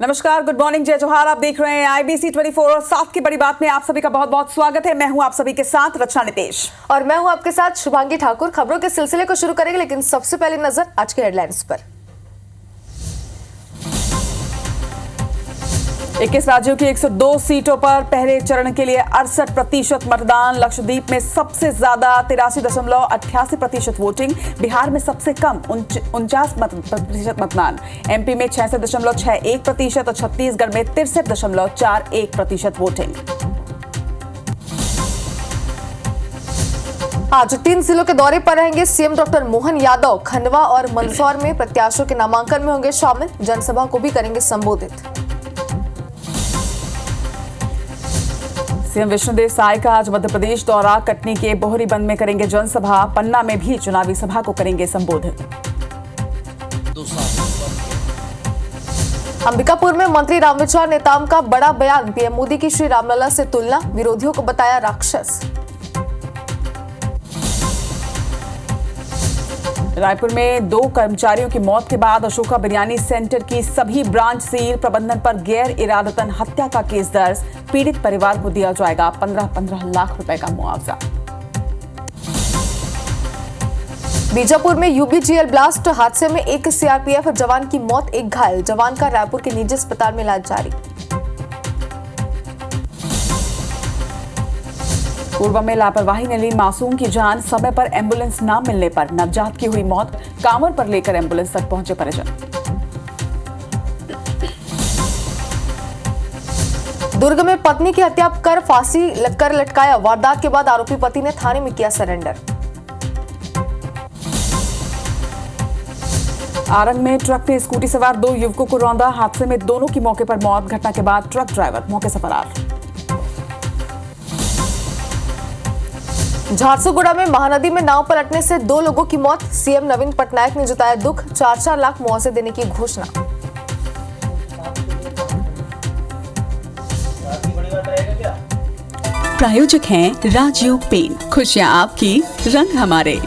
नमस्कार, good morning, जय जोहार। आप देख रहे हैं IBC 24 और साथ की बड़ी बात में आप सभी का बहुत बहुत स्वागत है। मैं हूं आप सभी के साथ रचना नितेश और मैं हूं आपके साथ शुभांगी ठाकुर। खबरों के सिलसिले को शुरू करेंगे, लेकिन सबसे पहले नजर आज के हेडलाइंस पर। 21 राज्यों की 102 सीटों पर पहले चरण के लिए 68% मतदान। लक्षद्वीप में सबसे ज्यादा 83.88% वोटिंग। बिहार में सबसे कम 49% मतदान। MP में 66.61% और छत्तीसगढ़ में 63.41% वोटिंग। आज 3 जिलों के दौरे पर रहेंगे सीएम डॉक्टर मोहन यादव। खंडवा और मंदसौर में प्रत्याशियों के नामांकन में होंगे शामिल। जनसभा को भी करेंगे संबोधित। सीएम विष्णुदेव साय का आज मध्य प्रदेश दौरा। कटनी के बोहरीबंद में करेंगे जनसभा। पन्ना में भी चुनावी सभा को करेंगे संबोधित। अंबिकापुर में मंत्री रामविचार नेताम का बड़ा बयान। पीएम मोदी की श्री रामलला से तुलना, विरोधियों को बताया राक्षस। रायपुर में 2 कर्मचारियों की मौत के बाद अशोका बिरयानी सेंटर की सभी ब्रांच सील। प्रबंधन पर गैर इरादतन हत्या का केस दर्ज। पीड़ित परिवार को दिया जाएगा 15-15 लाख रुपए का मुआवजा। बीजापुर में UBGL ब्लास्ट हादसे में एक CRPF जवान की मौत, एक घायल। जवान का रायपुर के निजी अस्पताल में इलाज जारी। पूर्व में लापरवाही ने ली मासूम की जान। समय पर एम्बुलेंस न मिलने पर नवजात की हुई मौत। कांवर पर लेकर एम्बुलेंस तक पहुंचे परिजन। दुर्ग में पत्नी की हत्या कर फांसी कर लटकाया। वारदात के बाद आरोपी पति ने थाने में किया सरेंडर। आरंग में ट्रक ने स्कूटी सवार 2 युवकों को रौंदा। हादसे में दोनों की मौके पर मौत। घटना के बाद ट्रक ड्राइवर मौके से फरार। झारसुगुड़ा में महानदी में नाव पलटने से 2 लोगों की मौत। सीएम नवीन पटनायक ने जताया दुख। 4-4 लाख मुआवजे देने की घोषणा। प्रायोजक हैं राजयोग पेन। खुशियां आपकी, रंग हमारे।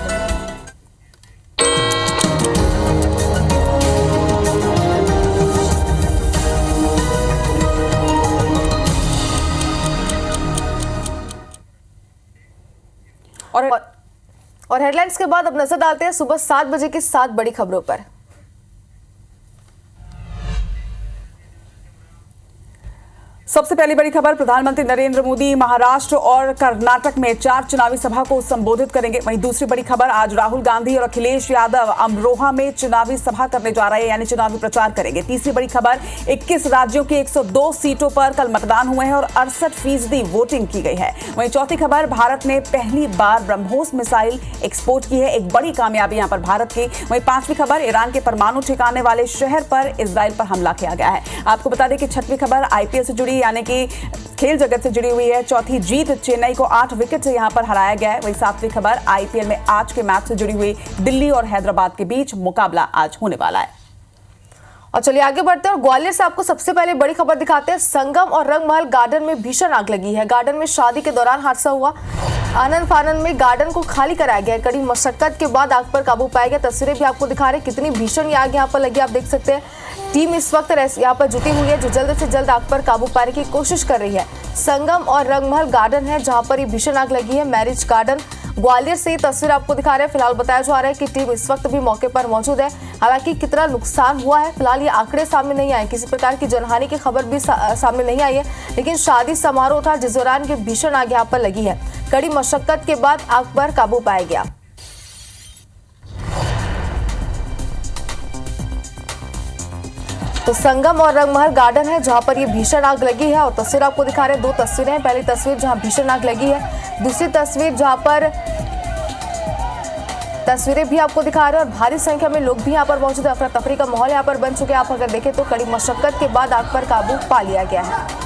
और हेडलाइंस के बाद अब नजर डालते हैं सुबह 7 बजे की 7 बड़ी खबरों पर। सबसे पहली बड़ी खबर, प्रधानमंत्री नरेंद्र मोदी महाराष्ट्र और कर्नाटक में 4 चुनावी सभा को संबोधित करेंगे। वहीं दूसरी बड़ी खबर, आज राहुल गांधी और अखिलेश यादव अमरोहा में चुनावी सभा करने जा रहे हैं, यानी चुनावी प्रचार करेंगे। तीसरी बड़ी खबर, 21 राज्यों की 102 सीटों पर कल मतदान हुए हैं और 68% वोटिंग की गई है। वहीं चौथी खबर, भारत ने पहली बार ब्रह्मोस मिसाइल एक्सपोर्ट की है, एक बड़ी कामयाबी यहां पर भारत की। वहीं पांचवी खबर, ईरान के परमाणु ठिकाने वाले शहर पर इजराइल पर हमला किया गया है। आपको बता दें कि छठवीं खबर IPL से जुड़ी, यानी कि खेल जगत से जुड़ी हुई है। चौथी जीत, चेन्नई को 8 विकेट से यहां पर हराया गया है। वहीं 7वीं खबर, IPL में आज के मैच से जुड़ी हुई, दिल्ली और हैदराबाद के बीच मुकाबला आज होने वाला है। और चलिए आगे बढ़ते हैं और ग्वालियर से आपको सबसे पहले बड़ी खबर दिखाते हैं। संगम और रंगमहल गार्डन में भीषण आग लगी है। गार्डन में शादी के दौरान हादसा हुआ। आनंद फानंद में गार्डन को खाली कराया गया। कड़ी मशक्कत के बाद आग पर काबू पाया गया। तस्वीरें भी आपको दिखा रहे हैं कितनी भीषण आग यहाँ पर लगी, आप देख सकते हैं। टीम इस वक्त यहाँ पर जुटी हुई है, जो जल्द से जल्द आग पर काबू पाने की कोशिश कर रही है। संगम और रंगमहल गार्डन है जहां पर ये भीषण आग लगी है। मैरिज गार्डन ग्वालियर से ये तस्वीर आपको दिखा रहे हैं। फिलहाल बताया जा रहा है कि टीम इस वक्त भी मौके पर मौजूद है। हालांकि कितना नुकसान हुआ है फिलहाल ये आंकड़े सामने नहीं आए, किसी प्रकार की जनहानि की खबर भी सामने नहीं आई है। लेकिन शादी समारोह था जिस दौरान ये भीषण आग यहाँ पर लगी है। कड़ी मशक्कत के बाद आग पर काबू पाया गया। तो संगम और रंगमहल गार्डन है जहां पर ये भीषण आग लगी है और तस्वीर आपको दिखा रहे हैं। 2 तस्वीरें हैं। पहली तस्वीर जहां भीषण आग लगी है, दूसरी तस्वीर जहां पर तस्वीरें भी आपको दिखा रहे हैं और भारी संख्या में लोग भी यहाँ पर मौजूद है। अफरा तफरी का माहौल यहाँ पर बन चुके हैं। आप अगर देखें तो कड़ी मशक्कत के बाद आग पर काबू पा लिया गया है।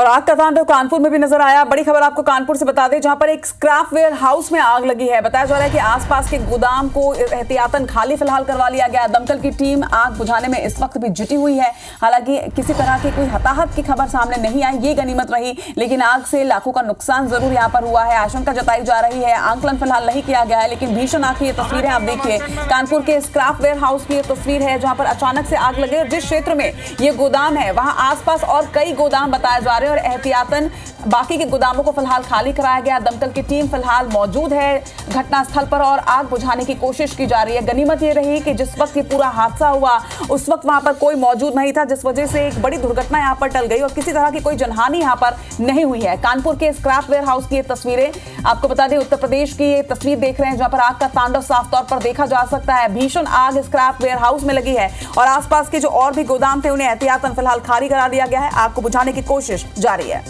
और आग का तांडव कानपुर में भी नजर आया। बड़ी खबर आपको कानपुर से बता दें, जहां पर एक स्क्रैप वेयर हाउस में आग लगी है। बताया जा रहा है कि आसपास के गोदाम को एहतियातन खाली फिलहाल करवा लिया गया। दमकल की टीम आग बुझाने में इस वक्त भी जुटी हुई है। हालांकि किसी तरह की कोई हताहत की खबर सामने नहीं आई, ये गनीमत रही, लेकिन आग से लाखों का नुकसान जरूर यहां पर हुआ है। आशंका जताई जा रही है, आंकलन फिलहाल नहीं किया गया है, लेकिन भीषण आग की ये तस्वीरें आप देखिए। कानपुर के स्क्रैप वेयर हाउस की ये तस्वीर है, जहां पर अचानक से आग लगे। जिस क्षेत्र में ये गोदाम है वहां आसपास और कई गोदाम बताए जा रहे हैं और एहतियातन बाकी के गोदामों को फिलहाल खाली कराया गया। दमकल की टीम फिलहाल मौजूद है घटनास्थल पर और आग बुझाने की कोशिश की जा रही है। गनीमत ये रही कि जिस वक्त ये पूरा हादसा हुआ उस वक्त वहां पर कोई मौजूद नहीं था, जिस वजह से एक बड़ी दुर्घटना यहां पर टल गई और किसी तरह की कोई जनहानि यहां पर नहीं हुई है। कानपुर के स्क्रैप वेयर हाउस की ये तस्वीरें आपको बता दें, उत्तर प्रदेश की ये तस्वीर देख रहे हैं, जहां पर आग का तांडव साफ तौर पर देखा जा सकता है। भीषण आग स्क्रैप वेयर हाउस में लगी है और आसपास के जो और भी गोदाम थे उन्हें एहतियातन फिलहाल खाली करा दिया गया है। आग को बुझाने की कोशिश जारी है।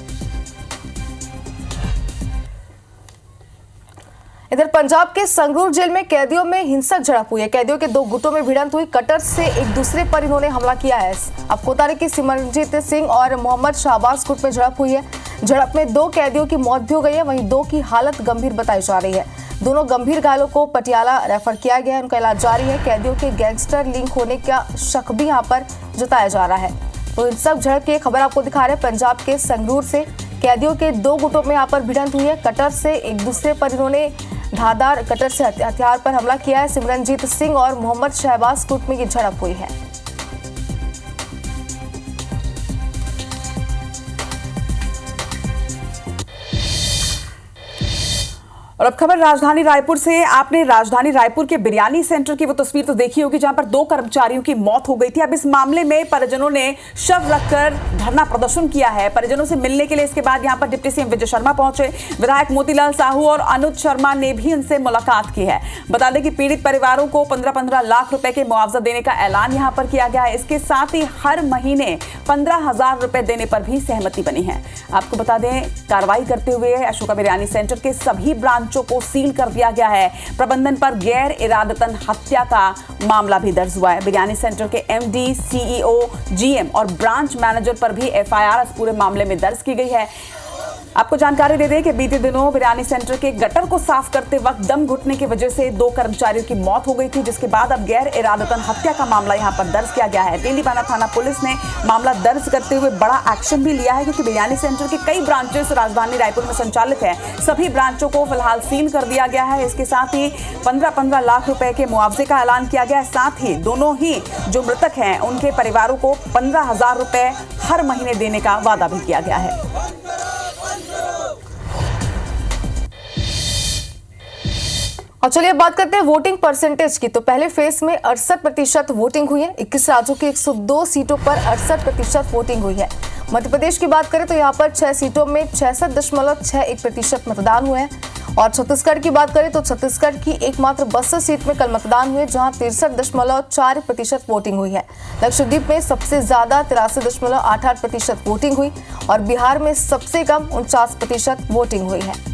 इधर पंजाब के संगरूर जेल में कैदियों में हिंसक झड़प हुई है। कैदियों के दो गुटों में भिड़ंत हुई, कटर से एक दूसरे पर इन्होंने हमला किया है। आपको बता दें कि सिमरनजीत सिंह और मोहम्मद शाहबाज गुट में झड़प हुई है। झड़प में 2 कैदियों की मौत भी हो गई है, वहीं 2 की हालत गंभीर बताई जा रही है। दोनों गंभीर घायलों को पटियाला रेफर किया गया है, उनका इलाज जारी है। कैदियों के गैंगस्टर लिंक होने का शक भी यहाँ पर जताया जा रहा है। तो हिंसक झड़प की खबर आपको दिखा रहे हैं पंजाब के संगरूर से। कैदियों के 2 गुटों में यहाँ पर भिड़ंत हुई है, कटर से एक दूसरे पर इन्होंने धारदार कटर से हथियार पर हमला किया है। सिमरनजीत सिंह और मोहम्मद शहबाज गुट में ये झड़प हुई है। और अब खबर राजधानी रायपुर से। आपने राजधानी रायपुर के बिरयानी सेंटर की वो तस्वीर तो देखी होगी, जहां पर 2 कर्मचारियों की मौत हो गई थी। अब इस मामले में परिजनों ने शव रखकर धरना प्रदर्शन किया है। परिजनों से मिलने के लिए इसके बाद यहां पर डिप्टी सीएम विजय शर्मा पहुंचे। विधायक मोतीलाल साहू और अनुज शर्मा ने भी उनसे मुलाकात की है। बता दें कि पीड़ित परिवारों को 15-15 लाख रुपए के मुआवजा देने का ऐलान यहां पर किया गया है। इसके साथ ही हर महीने 15,000 रुपए देने पर भी सहमति बनी है। आपको बता दें, कार्रवाई करते हुए अशोका बिरयानी सेंटर के सभी ब्रांच को सील कर दिया गया है। प्रबंधन पर गैर इरादतन हत्या का मामला भी दर्ज हुआ है। बिरयानी सेंटर के एमडी, सीईओ, जीएम और ब्रांच मैनेजर पर भी एफआईआर इस पूरे मामले में दर्ज की गई है। आपको जानकारी दे दें कि बीते दिनों बिरयानी सेंटर के गटर को साफ करते वक्त दम घुटने की वजह से 2 कर्मचारियों की मौत हो गई थी, जिसके बाद अब गैर इरादतन हत्या का मामला यहां पर दर्ज किया गया है। तेलीबाना थाना पुलिस ने मामला दर्ज करते हुए बड़ा एक्शन भी लिया है, क्योंकि बिरयानी सेंटर के कई ब्रांचेस राजधानी रायपुर में संचालित है। सभी ब्रांचों को फिलहाल सील कर दिया गया है। इसके साथ ही 15-15 लाख रुपए के मुआवजे का ऐलान किया गया है। साथ ही दोनों ही जो मृतक हैं उनके परिवारों को 15,000 रुपए हर महीने देने का वादा भी किया गया है। और चलिए बात करते हैं वोटिंग परसेंटेज की। तो पहले फेज में 68% वोटिंग हुई है। 21 राज्यों की 102 सीटों पर 68% वोटिंग हुई है। मध्य प्रदेश की बात करें तो यहाँ पर 6 सीटों में 66.61% मतदान हुए हैं। और छत्तीसगढ़ की बात करें तो छत्तीसगढ़ की एकमात्र 62 सीट में कल मतदान हुए, जहां 63.4% वोटिंग हुई है। लक्षद्वीप में सबसे ज्यादा 83.88% वोटिंग हुई और बिहार में सबसे कम 49% वोटिंग हुई है।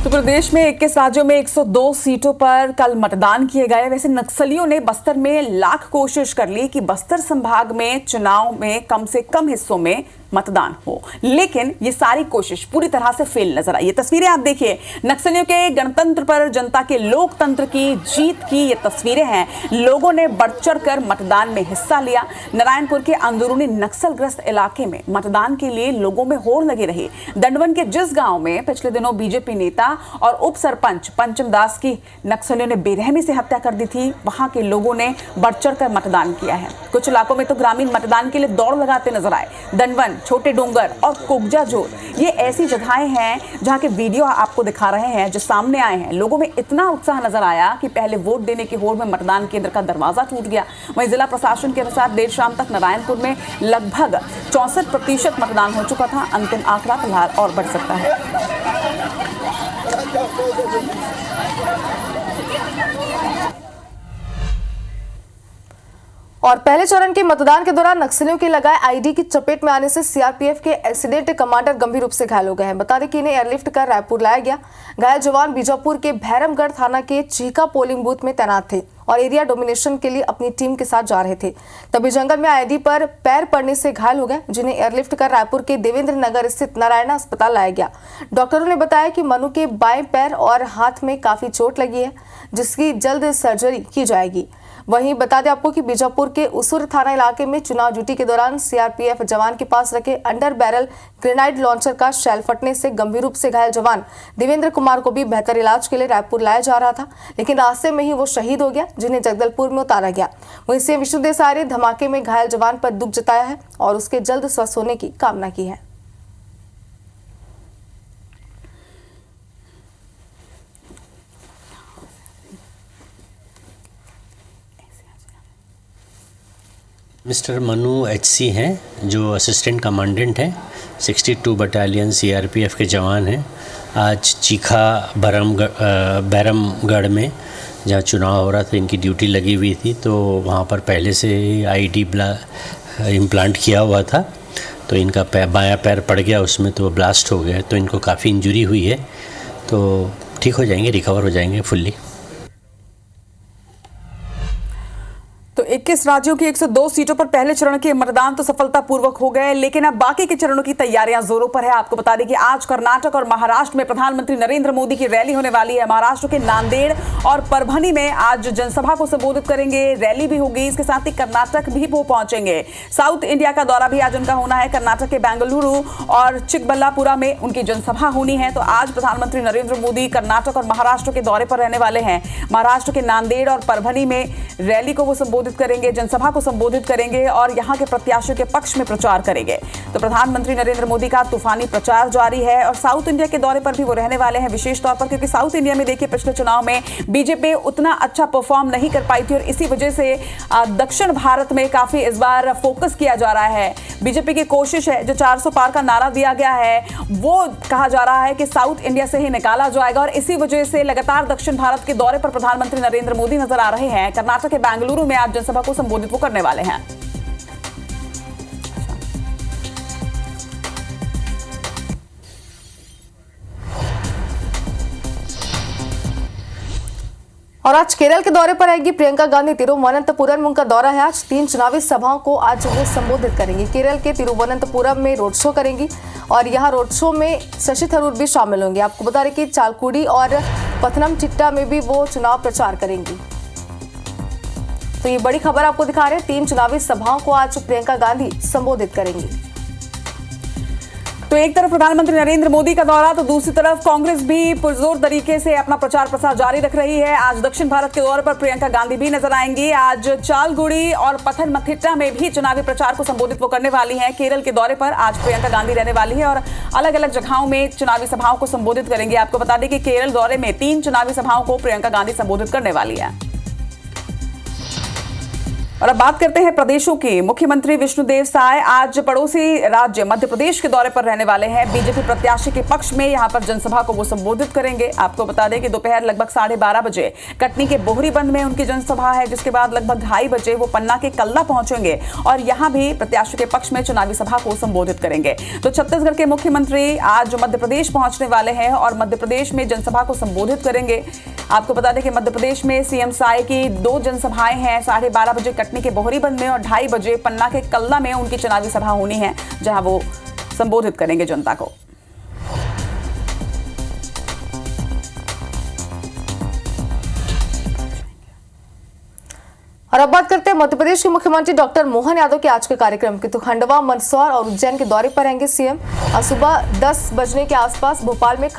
तो प्रदेश में 21 राज्यों में 102 सीटों पर कल मतदान किए गए। वैसे नक्सलियों ने बस्तर में लाख कोशिश कर ली कि बस्तर संभाग में चुनाव में कम से कम हिस्सों में मतदान हो, लेकिन ये सारी कोशिश पूरी तरह से फेल नजर आई। ये तस्वीरें आप देखिए, नक्सलियों के गणतंत्र पर जनता के लोकतंत्र की जीत की ये तस्वीरें हैं। लोगों ने बढ़ चढ़ कर मतदान में हिस्सा लिया। नारायणपुर के अंदरूनी नक्सलग्रस्त इलाके में मतदान के लिए लोगों में होड़ लगी रही। दंडवन के जिस गांव में पिछले दिनों बीजेपी नेता और उप सरपंच पंचम दास की नक्सलियों ने बेरहमी से हत्या कर दी थी, वहां के लोगों ने बढ़ चढ़ कर मतदान किया है। कुछ इलाकों में तो ग्रामीण मतदान के लिए दौड़ लगाते नजर आए। दंडवन, छोटे डोंगर और कोगजा जोर, ये ऐसी जगहें हैं जहां के वीडियो आपको दिखा रहे हैं जो सामने आए हैं। लोगों में इतना उत्साह नजर आया कि पहले वोट देने की होड़ में मतदान केंद्र का दरवाजा टूट गया। वहीं जिला प्रशासन के अनुसार देर शाम तक नारायणपुर में लगभग 64% मतदान हो चुका था। अंतिम आंकड़ा फिलहाल और बढ़ सकता है। और पहले चरण के मतदान के दौरान नक्सलियों के लगाए आईडी की चपेट में आने से सीआरपीएफ के एक्सीडेंट कमांडर गंभीर रूप से घायल हो गए हैं। बता दें कि इन्हें एयरलिफ्ट कर रायपुर लाया गया। घायल जवान बीजापुर के भैरमगढ़ थाना के चीका पोलिंग बूथ में तैनात थे और एरिया डोमिनेशन के लिए अपनी टीम के साथ जा रहे थे। तभी जंगल में आईडी पर पैर पड़ने से घायल हो गए, जिन्हें एयरलिफ्ट कर रायपुर के देवेंद्र नगर स्थित नारायणा अस्पताल लाया गया। डॉक्टरों ने बताया कि मनु के बाएं पैर और हाथ में काफी चोट लगी है, जिसकी जल्द सर्जरी की जाएगी। वहीं बता दें आपको कि बीजापुर के उसूर थाना इलाके में चुनाव ड्यूटी के दौरान सीआरपीएफ जवान के पास रखे अंडर बैरल ग्रेनाइड लॉन्चर का शेल फटने से गंभीर रूप से घायल जवान देवेंद्र कुमार को भी बेहतर इलाज के लिए रायपुर लाया जा रहा था, लेकिन रास्ते में ही वो शहीद हो गया, जिन्हें जगदलपुर में उतारा गया। वहीं सीएम विष्णुदेव साय ने धमाके में घायल जवान पर दुख जताया है और उसके जल्द स्वस्थ होने की कामना की है। मिस्टर मनु एचसी हैं, जो असिस्टेंट कमांडेंट हैं, 62 बटालियन सीआरपीएफ के जवान हैं। आज चीखा बैरमगढ़ में जहाँ चुनाव हो रहा था, इनकी ड्यूटी लगी हुई थी, तो वहाँ पर पहले से आईडी इम्प्लांट किया हुआ था, तो इनका बायां पैर पड़ गया उसमें, तो ब्लास्ट हो गया, तो इनको काफ़ी इंजरी हुई है, तो ठीक हो जाएंगे, रिकवर हो जाएंगे फुल्ली। तो 21 राज्यों की 102 सीटों पर पहले चरण के मतदान तो सफलतापूर्वक हो गए, लेकिन अब बाकी के चरणों की तैयारियां जोरों पर है। आपको बता दें कि आज कर्नाटक और महाराष्ट्र में प्रधानमंत्री नरेंद्र मोदी की रैली होने वाली है। महाराष्ट्र के नांदेड़ और परभनी में आज जनसभा को संबोधित करेंगे, रैली भी होगी। इसके साथ ही कर्नाटक भी वो पहुंचेंगे। साउथ इंडिया का दौरा भी आज उनका होना है। कर्नाटक के बेंगलुरु और चिकबल्लापुरा में उनकी जनसभा होनी है। तो आज प्रधानमंत्री नरेंद्र मोदी कर्नाटक और महाराष्ट्र के दौरे पर रहने वाले हैं। महाराष्ट्र के नांदेड़ और परभनी में रैली को वो संबोधित करेंगे, जनसभा को संबोधित करेंगे और यहां के प्रत्याशियों के पक्ष में प्रचार करेंगे। तो प्रधानमंत्री नरेंद्र मोदी का तूफानी प्रचार जारी है और साउथ इंडिया के दौरे पर भी वो रहने वाले हैं, विशेष तौर पर क्योंकि साउथ इंडिया में देखिए पिछले चुनाव में बीजेपी उतना अच्छा परफॉर्म नहीं कर पाई थी और इसी वजह से दक्षिण भारत में काफी इस बार फोकस किया जा रहा है। बीजेपी की कोशिश है, जो 400 पार का नारा दिया गया है, वो कहा जा रहा है कि साउथ इंडिया से ही निकाला जाएगा और इसी वजह से लगातार दक्षिण भारत के दौरे पर प्रधानमंत्री नरेंद्र मोदी नजर आ रहे हैं। कर्नाटक के बेंगलुरु में आज जनसभा को संबोधित वो करने वाले हैं। और आज केरल के दौरे पर आएगी प्रियंका गांधी। तिरुवनंतपुरम उनका दौरा है। आज 3 चुनावी सभाओं को आज वो संबोधित करेंगी। केरल के तिरुवनंतपुरम में रोड शो करेंगी और यहाँ रोड शो में शशि थरूर भी शामिल होंगे। आपको बता दें कि चालकुडी और पथनमथिट्टा में भी वो चुनाव प्रचार करेंगी। तो ये बड़ी खबर आपको दिखा रहे हैं, 3 चुनावी सभाओं को आज प्रियंका गांधी संबोधित करेंगी। तो एक तरफ प्रधानमंत्री नरेंद्र मोदी का दौरा, तो दूसरी तरफ कांग्रेस भी पुरजोर तरीके से अपना प्रचार प्रसार जारी रख रही है। आज दक्षिण भारत के दौरे पर प्रियंका गांधी भी नजर आएंगी। आज चालगुड़ी और पथनमथिट्टा में भी चुनावी प्रचार को संबोधित वो करने वाली हैं। केरल के दौरे पर आज प्रियंका गांधी रहने वाली है और अलग अलग जगहों में चुनावी सभाओं को संबोधित करेंगे। आपको बता दें कि केरल दौरे में 3 चुनावी सभाओं को प्रियंका गांधी संबोधित करने वाली है। और अब बात करते हैं प्रदेशों की। मुख्यमंत्री विष्णुदेव साय आज पड़ोसी राज्य मध्य प्रदेश के दौरे पर रहने वाले हैं। बीजेपी प्रत्याशी के पक्ष में यहां पर जनसभा को वो संबोधित करेंगे। आपको बता दें कि दोपहर लगभग 12:30 बजे कटनी के बोहरीबंद में उनकी जनसभा है, जिसके बाद लगभग 2:30 बजे वो पन्ना के कल्ला पहुंचेंगे और यहां भी प्रत्याशी के पक्ष में चुनावी सभा को संबोधित करेंगे। तो छत्तीसगढ़ के मुख्यमंत्री आज मध्य प्रदेश पहुंचने वाले हैं और मध्य प्रदेश में जनसभा को संबोधित करेंगे। आपको बता दें कि मध्य प्रदेश में सीएम साय की 2 जनसभाएं हैं, 12:30 बजे कटनी के बोहरीबंद में और 2:30 बजे पन्ना के कल्ला में उनकी चुनावी सभा होनी है, जहां वो संबोधित करेंगे जनता को। और अब बात करते हैं मध्य प्रदेश के मुख्यमंत्री डॉक्टर मोहन यादव के आज के कार्यक्रम की। तो खंडवा, मंदसौर और उज्जैन के दौरे पर रहेंगे सीएम। आज सुबह 10 बजने के आसपास भोपाल से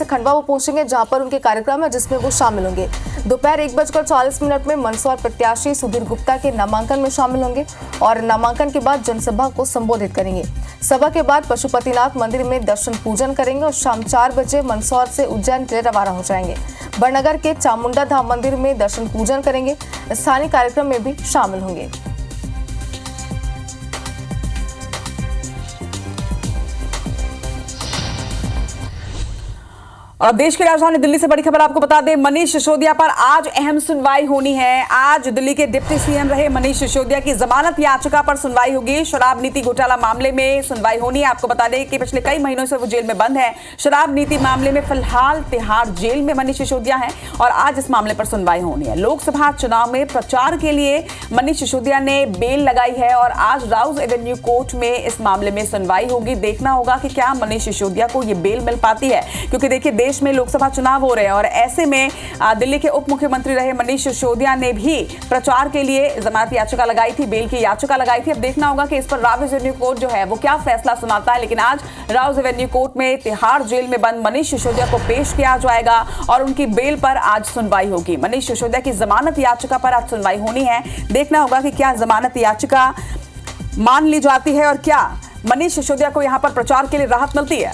खंडवा वो पहुंचेंगे, जहां पर उनके कार्यक्रम है जिसमें वो शामिल होंगे। दोपहर 1:40 में मंदसौर प्रत्याशी सुधीर गुप्ता के नामांकन में शामिल होंगे और नामांकन के बाद जनसभा को संबोधित करेंगे। सभा के बाद पशुपतिनाथ मंदिर में दर्शन पूजन करेंगे और शाम 4 बजे मंदसौर से उज्जैन के लिए रवाना हो जाएंगे। बड़नगर के चामुंडा धाम मंदिर में दर्शन पूजन करेंगे। स्थानीय कार्यक्रम में भी शामिल होंगे। और अब देश की राजधानी दिल्ली से बड़ी खबर आपको बता दें, मनीष सिसोदिया पर आज अहम सुनवाई होनी है। आज दिल्ली के डिप्टी सीएम रहे मनीष सिसोदिया की जमानत याचिका पर सुनवाई होगी। शराब नीति घोटाला मामले में सुनवाई होनी है। आपको बता दें कि पिछले कई महीनों से वो जेल में बंद है। शराब नीति मामले में फिलहाल तिहाड़ जेल में मनीष सिसोदिया है और आज इस मामले पर सुनवाई होनी है। लोकसभा चुनाव में प्रचार के लिए मनीष सिसोदिया ने बेल लगाई है और आज राउज एवेन्यू कोर्ट में इस मामले में सुनवाई होगी। देखना होगा कि क्या मनीष सिसोदिया को ये बेल मिल पाती है, क्योंकि देखिए देश में लोकसभा चुनाव हो रहे हैं और ऐसे में दिल्ली के उप मुख्यमंत्री रहे मनीष सिसोदिया ने भी प्रचार के लिए जमानत याचिका लगाई थी, बेल की याचिका लगाई थी। अब देखना होगा कि इस पर राउज एवेन्यू कोर्ट जो है वो क्या फैसला सुनाता है। लेकिन आज राउज एवेन्यू कोर्ट में तिहाड़ जेल में बंद मनीष सिसोदिया को पेश किया जाएगा और उनकी बेल पर आज सुनवाई होगी। मनीष सिसोदिया की जमानत याचिका पर आज सुनवाई होनी है। देखना होगा कि क्या जमानत याचिका मान ली जाती है और क्या मनीष सिसोदिया को यहां पर प्रचार के लिए राहत मिलती है।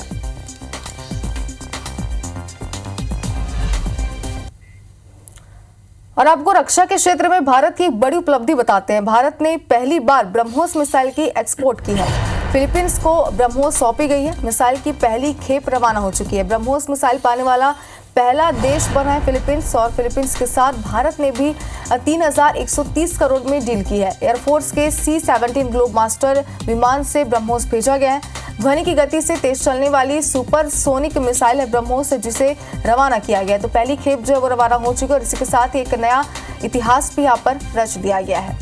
और आपको रक्षा के क्षेत्र में भारत की एक बड़ी उपलब्धि बताते हैं। भारत ने पहली बार ब्रह्मोस मिसाइल की एक्सपोर्ट की है। फिलीपींस को ब्रह्मोस सौंपी गई है। मिसाइल की पहली खेप रवाना हो चुकी है। ब्रह्मोस मिसाइल पाने वाला पहला देश बना है फिलीपींस और फिलीपींस के साथ भारत ने भी 3,130 करोड़ में डील की है। एयरफोर्स के C-17 ग्लोब मास्टर विमान से ब्रह्मोस भेजा गया है। ध्वनि की गति से तेज चलने वाली सुपरसोनिक मिसाइल है ब्रह्मोस, जिसे रवाना किया गया है। तो पहली खेप जो है वो रवाना हो चुकी है और इसी के साथ एक नया इतिहास भी यहाँ पर रच दिया गया है।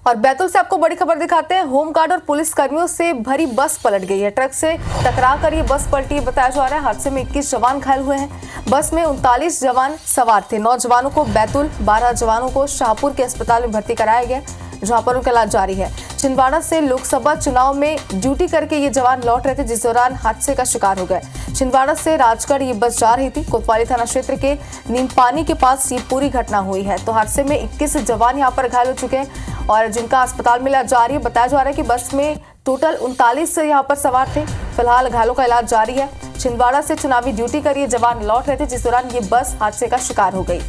और बैतूल से आपको बड़ी खबर दिखाते हैं। होमगार्ड और पुलिस कर्मियों से भरी बस पलट गई है। ट्रक से टकराकर ये बस पलटी बताया जा रहा है। हादसे में 21 जवान घायल हुए हैं। बस में 39 जवान सवार थे। 9 जवानों को बैतूल, 12 जवानों को शाहपुर के अस्पताल में भर्ती कराया गया, जहां पर उनका इलाज जारी है। छिंदवाड़ा से लोकसभा चुनाव में ड्यूटी करके ये जवान लौट रहे थे, जिस दौरान हादसे का शिकार हो गए। छिंदवाड़ा से राजगढ़ ये बस जा रही थी। कोतवाली थाना क्षेत्र के नीमपानी के पास ये पूरी घटना हुई है। तो हादसे में 21 जवान यहाँ पर घायल हो चुके हैं और जिनका अस्पताल में इलाज जारी है। बताया जा रहा है कि बस में टोटल 39 यहाँ पर सवार थे। फिलहाल घायलों का इलाज जारी है। छिंदवाड़ा से चुनावी ड्यूटी कर ये जवान लौट रहे थे, जिस दौरान ये बस हादसे का शिकार हो गई।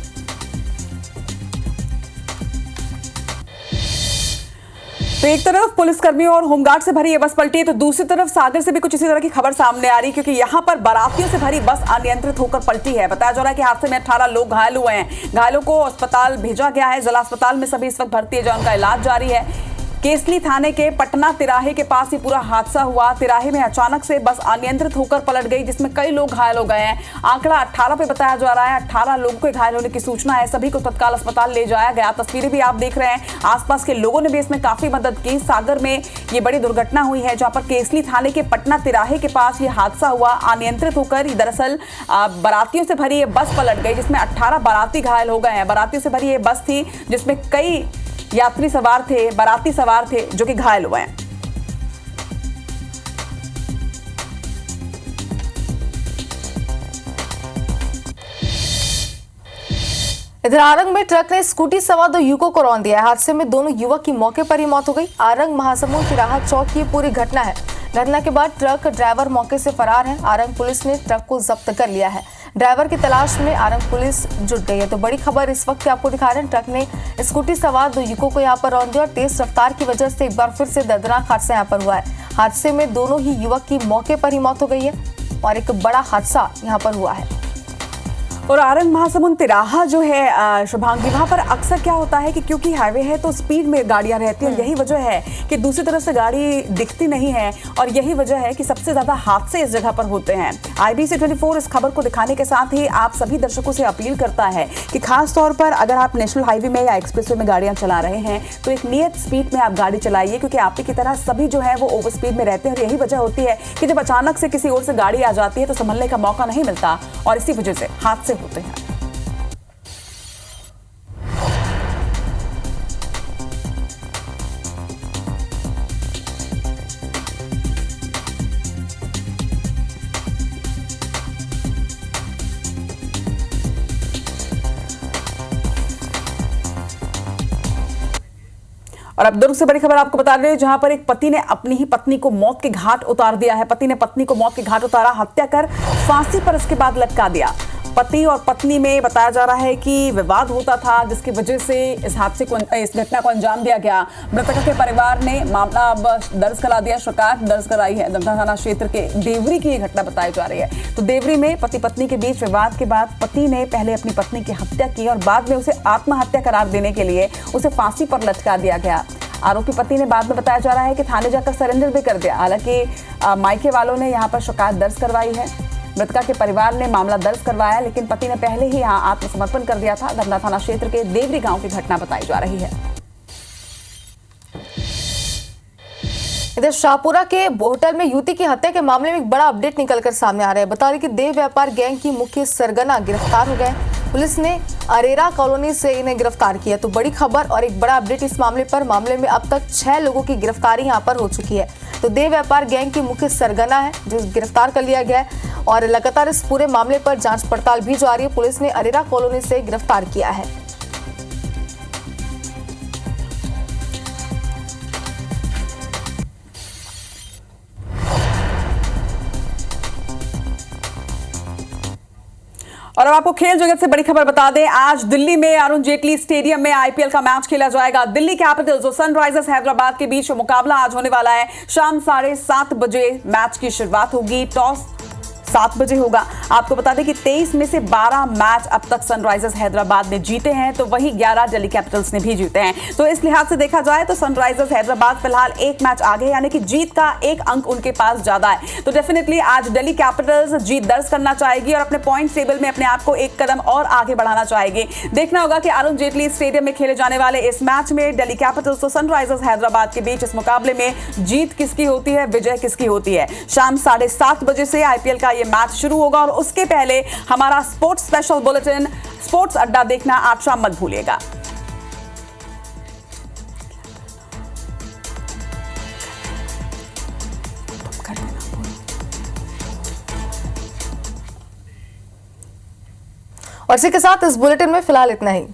तो एक तरफ पुलिसकर्मियों और होमगार्ड से भरी ये बस पलटी है, तो दूसरी तरफ सागर से भी कुछ इसी तरह की खबर सामने आ रही है, क्योंकि यहां पर बारातियों से भरी बस अनियंत्रित होकर पलटी है। बताया जा रहा है कि हादसे में 18 लोग घायल हुए हैं। घायलों को अस्पताल भेजा गया है। जिला अस्पताल में सभी इस वक्त भर्ती है, जहां उनका इलाज जारी है। केसली थाने के पटना तिराहे के पास ये पूरा हादसा हुआ। तिराहे में अचानक से बस अनियंत्रित होकर पलट गई, जिसमें कई लोग घायल हो गए हैं। आंकड़ा 18 पे बताया जा रहा है। 18 लोगों के घायल होने की सूचना है। सभी को तत्काल अस्पताल ले जाया गया। तस्वीरें भी आप देख रहे हैं। आसपास के लोगों ने भी इसमें काफी मदद की। सागर में ये बड़ी दुर्घटना हुई है, जहां पर केसली थाने के पटना तिराहे के पास ये हादसा हुआ। अनियंत्रित होकर दरअसल बारातियों से भरी ये बस पलट गई, जिसमें 18 बाराती घायल हो गए हैं। बारातियों से भरी ये बस थी, जिसमें कई यात्री सवार थे, बाराती सवार थे, जो कि घायल हुए हैं। इधर आरंग में ट्रक ने स्कूटी सवार 2 युवकों को रौंद दिया है। हादसे में दोनों युवक की मौके पर ही मौत हो गई। आरंग महासमुंद तिराहा चौक की पूरी घटना है। घटना के बाद ट्रक ड्राइवर मौके से फरार है। आरंग पुलिस ने ट्रक को जब्त कर लिया है। ड्राइवर की तलाश में आरंग पुलिस जुट गई है। तो बड़ी खबर इस वक्त आपको दिखा रहे हैं। ट्रक ने स्कूटी सवार 2 युवकों को यहाँ पर रौंद दिया और तेज रफ्तार की वजह से एक बार फिर से दर्दनाक हादसा यहाँ पर हुआ है। हादसे में दोनों ही युवक की मौके पर ही मौत हो गई है और एक बड़ा हादसा यहाँ पर हुआ है। और आरंग महासमुंद तिराहा जो है शुभांगी, वहां पर अक्सर क्या होता है कि क्योंकि हाईवे है तो स्पीड में गाड़ियां रहती हैं और यही वजह है कि दूसरी तरफ से गाड़ी दिखती नहीं है और यही वजह है कि सबसे ज्यादा हादसे इस जगह पर होते हैं। IBC 24 इस खबर को दिखाने के साथ ही आप सभी दर्शकों से अपील करता है कि खास तौर पर अगर आप नेशनल हाईवे में या एक्सप्रेसवे में गाड़ियां चला रहे हैं तो एक नियत स्पीड में आप गाड़ी चलाइए, क्योंकि आप ही की तरह सभी जो है वो ओवर स्पीड में रहते हैं और यही वजह होती है कि जब अचानक से किसी ओर से गाड़ी आ जाती है तो संभलने का मौका नहीं मिलता और इसी वजह से हादसे होते हैं। और अब दुर्ग से बड़ी खबर आपको बता रहे हैं, जहां पर एक पति ने अपनी ही पत्नी को मौत के घाट उतार दिया है। पति ने पत्नी को मौत के घाट उतारा, हत्या कर फांसी पर उसके बाद लटका दिया। पति और पत्नी में बताया जा रहा है कि विवाद होता था, जिसकी वजह से इस घटना को अंजाम दिया गया। मृतक के परिवार ने मामला अब दर्ज करा दिया, शिकायत दर्ज कराई है। दमदम थाना क्षेत्र के देवरी की ये घटना बताई जा रही है। तो देवरी में पति पत्नी के बीच विवाद के बाद पति ने पहले अपनी पत्नी की हत्या की और बाद में उसे आत्महत्या करार देने के लिए उसे फांसी पर लटका दिया गया। आरोपी पति ने बाद में बताया जा रहा है कि थाने जाकर सरेंडर भी कर दिया। हालांकि मायके वालों ने यहां पर शिकायत दर्ज करवाई है। मृतका के परिवार ने मामला दर्ज करवाया, लेकिन पति ने पहले ही यहां आत्मसमर्पण कर दिया था। दमदम थाना क्षेत्र के देवरी गांव की घटना बताई जा रही है। इधर शाहपुरा के होटल में युवती की हत्या के मामले में एक बड़ा अपडेट निकलकर सामने आ रहा है। बता दें कि देह व्यापार गैंग की मुख्य सरगना गिरफ्तार हो गए। पुलिस ने अरेरा कॉलोनी से इन्हें गिरफ्तार किया। तो बड़ी खबर और एक बड़ा अपडेट इस मामले में अब तक 6 लोगों की गिरफ्तारी यहां पर हो चुकी है। तो देह व्यापार गैंग की मुख्य सरगना है जो गिरफ्तार कर लिया गया है और लगातार इस पूरे मामले पर जांच पड़ताल भी जारी है। पुलिस ने अरेरा कॉलोनी से गिरफ्तार किया है। और अब आपको खेल जगत से बड़ी खबर बता दें, आज दिल्ली में अरुण जेटली स्टेडियम में आईपीएल का मैच खेला जाएगा। दिल्ली कैपिटल्स और सनराइजर्स हैदराबाद के बीच मुकाबला आज होने वाला है। शाम 7:30 बजे मैच की शुरुआत होगी। टॉस 7 बजे होगा। आपको बता दें कि 23 में से 12 मैच अब तक सनराइजर्स हैदराबाद ने जीते हैं, तो वही 11 दिल्ली कैपिटल्स ने भी जीते हैं। तो इस लिहाज से देखा जाए तो सनराइजर्स हैदराबाद फिलहाल 1 मैच आगे, यानी कि जीत का 1 अंक उनके पास ज्यादा है। तो डेफिनेटली आज दिल्ली कैपिटल्स जीत दर्ज करना चाहेगी और अपने पॉइंट टेबल में अपने आप को 1 कदम और आगे बढ़ाना चाहेगी। देखना होगा कि अरुण जेटली स्टेडियम में खेले जाने वाले इस मैच में दिल्ली कैपिटल्स और सनराइजर्स हैदराबाद के बीच इस मुकाबले में जीत किसकी होती है, विजय किसकी होती है। शाम 7:30 बजे से आईपीएल का ये मैच शुरू होगा और उसके पहले हमारा स्पोर्ट्स स्पेशल बुलेटिन स्पोर्ट्स अड्डा देखना आज शाम मत भूलिएगा। और इसी के साथ इस बुलेटिन में फिलहाल इतना ही।